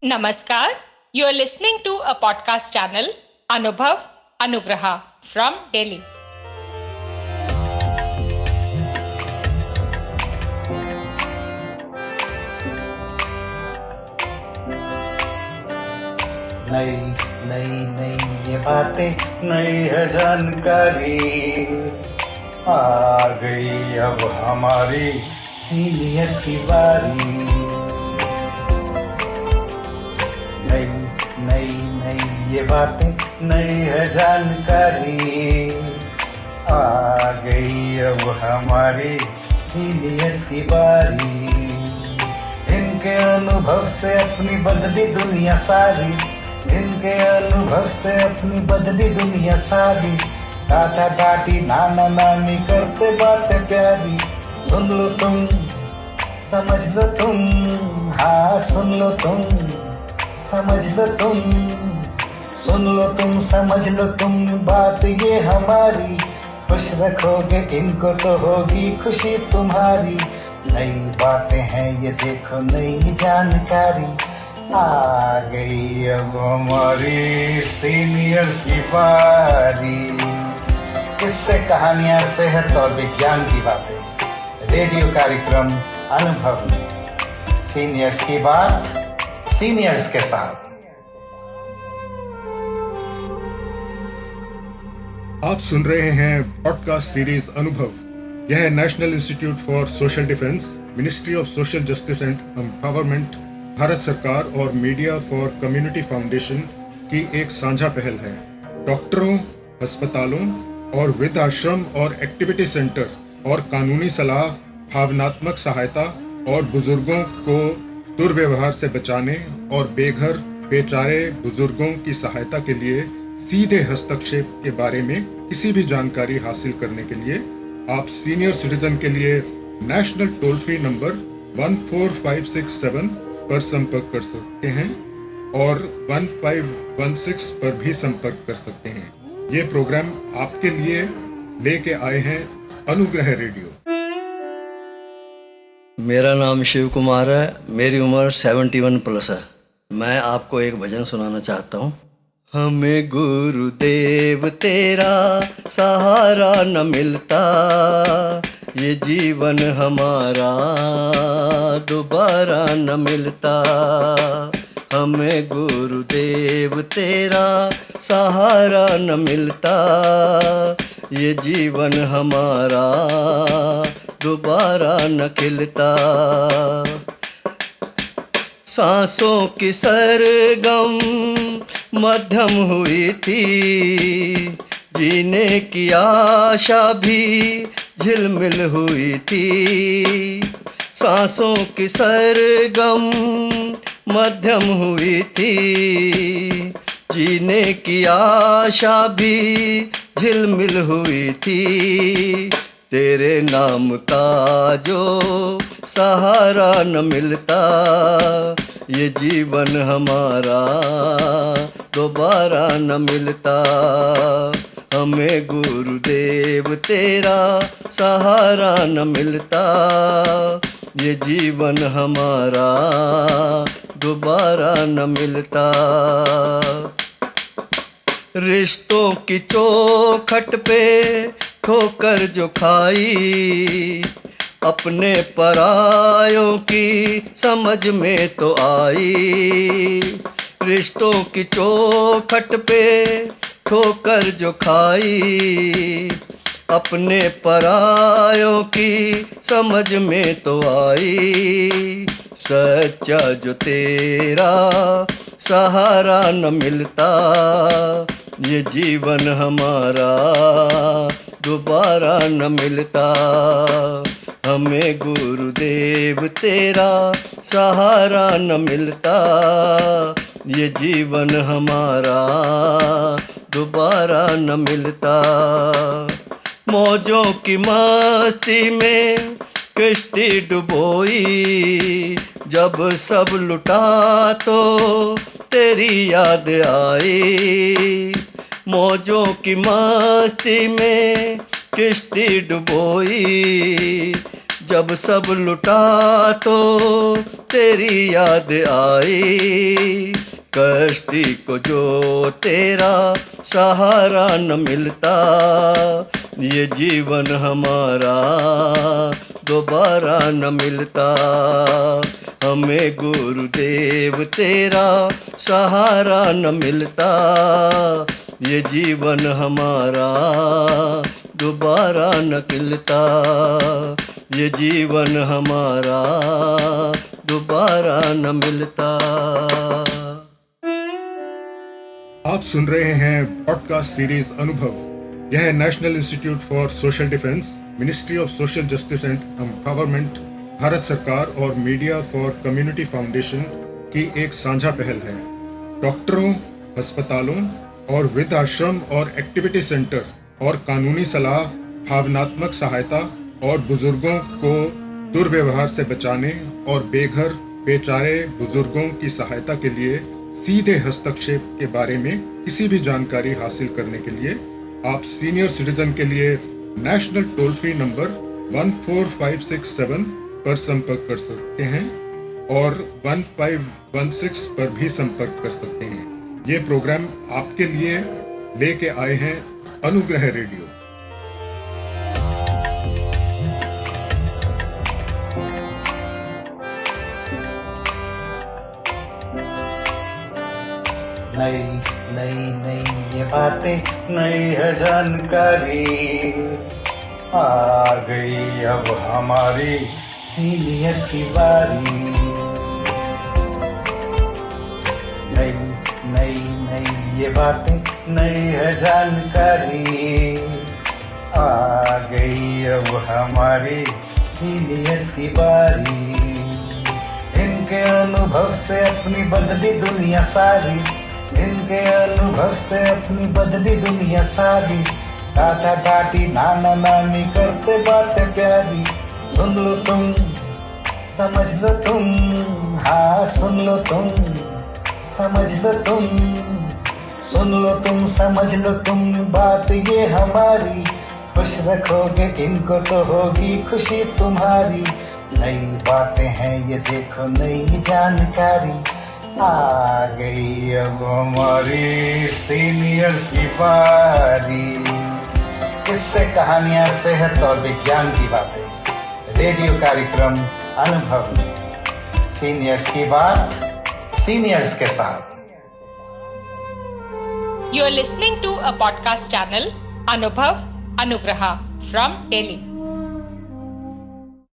Namaskar. You are listening to a podcast channel, Anubhav Anugraha from Delhi. नई नई नई ये बातें, नई है जानकारी, आ गई अब हमारी सीनियर्स की बारी। नई नई नई ये बातें, नई है जानकारी, आ गई अब हमारी सीनियर्स की बारी। इनके अनुभव से अपनी बदली दुनिया सारी, इनके अनुभव से अपनी बदली दुनिया सारी। दादा दादी नाना नानी करते बातें प्यारी। सुन लो तुम, समझ लो तुम, हाँ सुन लो तुम, समझ लो तुम, सुन लो तुम, समझ लो तुम, बात ये हमारी। खुश रखोगे इनको तो होगी खुशी तुम्हारी। नई बातें हैं ये देखो, नई जानकारी, आ गई अब हमारी सीनियर्स की बारी। किससे कहानियां, सेहत और विज्ञान की बातें, रेडियो कार्यक्रम अनुभव में सीनियर्स की बात, सीनियर्स के साथ। आप सुन रहे हैं पॉडकास्ट सीरीज अनुभव। यह है national institute for social defence, ministry of social justice and empowerment, Bharat सरकार और मीडिया फॉर कम्युनिटी फाउंडेशन की एक साझा पहल है। डॉक्टरों, अस्पतालों और वृद्धाश्रम और एक्टिविटी सेंटर और कानूनी सलाह, भावनात्मक सहायता और बुजुर्गों को दुर्व्यवहार से बचाने और बेघर बेचारे बुजुर्गों की सहायता के लिए सीधे हस्तक्षेप के बारे में किसी भी जानकारी हासिल करने के लिए आप सीनियर सिटीजन के लिए नेशनल टोल फ्री नंबर 14567 पर संपर्क कर सकते हैं और 1516 पर भी संपर्क कर सकते हैं। ये प्रोग्राम आपके लिए लेके आए हैं अनुग्रह रेडियो। मेरा नाम शिव कुमार है, मेरी उम्र 71 प्लस है। मैं आपको एक भजन सुनाना चाहता हूँ। हमें गुरुदेव तेरा सहारा न मिलता, ये जीवन हमारा दोबारा न मिलता। हमें गुरुदेव तेरा सहारा न मिलता, ये जीवन हमारा दोबारा न खिलता। सांसों की सरगम मध्यम हुई थी, जीने की आशा भी झिलमिल हुई थी। सांसों की सरगम मध्यम हुई थी, जीने की आशा भी झिलमिल हुई थी। तेरे नाम का जो सहारा न मिलता, ये जीवन हमारा दोबारा न मिलता। हमें गुरुदेव तेरा सहारा न मिलता, ये जीवन हमारा दोबारा न मिलता। रिश्तों की चौखट पे ठोकर जो खाई, अपने परायों की समझ में तो आई। रिश्तों की चौखट पे ठोकर जो खाई, अपने परायों की समझ में तो आई। सच्चा जो तेरा सहारा न मिलता, ये जीवन हमारा दोबारा न मिलता। हमें गुरुदेव तेरा सहारा न मिलता, ये जीवन हमारा दोबारा न मिलता। मौजों की मस्ती में कश्ती डुबोई, जब सब लुटा तो तेरी याद आई। मौजों की मस्ती में किश्ती डुबोई, जब सब लुटा तो तेरी याद आई, कश्ती को जो तेरा सहारा न मिलता, ये जीवन हमारा दोबारा न मिलता। हमें गुरुदेव तेरा सहारा न मिलता, ये जीवन हमारा दोबारा न खिलता, ये जीवन हमारा दोबारा न मिलता। आप सुन रहे हैं पॉडकास्ट सीरीज अनुभव। यह है national institute for social defence, ministry of social justice and empowerment, Bharat सरकार और मीडिया फॉर कम्युनिटी फाउंडेशन की एक साझा पहल है। डॉक्टरों, अस्पतालों और वृद्धाश्रम और एक्टिविटी सेंटर और कानूनी सलाह, भावनात्मक सहायता और बुजुर्गों को दुर्व्यवहार से बचाने और बेघर बेचारे बुजुर्गों की सहायता के लिए सीधे हस्तक्षेप के बारे में किसी भी जानकारी हासिल करने के लिए आप सीनियर सिटीजन के लिए नेशनल टोल फ्री नंबर 14567 पर संपर्क कर सकते हैं और 1516 पर भी संपर्क कर सकते हैं। ये प्रोग्राम आपके लिए लेके आए हैं अनुग्रह रेडियो। नई नई नई ये बातें, नई है जानकारी, आ गई अब हमारी सीनियर्स की बारी। नई नई नई ये बातें, नई है जानकारी, आ गई अब हमारी सीनियर्स की बारी। इनके अनुभव से अपनी बदली दुनिया सारी, इनके अनुभव से अपनी बदली दुनिया सारी। दादा दादी नाना नानी करते बातें प्यारी, सुन लो तुम, समझ लो तुम, हाँ सुन लो तुम, समझ लो तुम, सुन लो तुम, समझ लो तुम, बात ये हमारी। खुश रखोगे इनको तो होगी खुशी तुम्हारी। नई बातें हैं ये देखो, नई जानकारी, आ गई अब हमारी सीनियर्स की बारी। किससे कहानियां, सेहत और विज्ञान की बातें, रेडियो कार्यक्रम अनुभव में सीनियर्स की बात, सीनियर्स के साथ। You are listening to a podcast channel, Anubhav Anugraha from Delhi.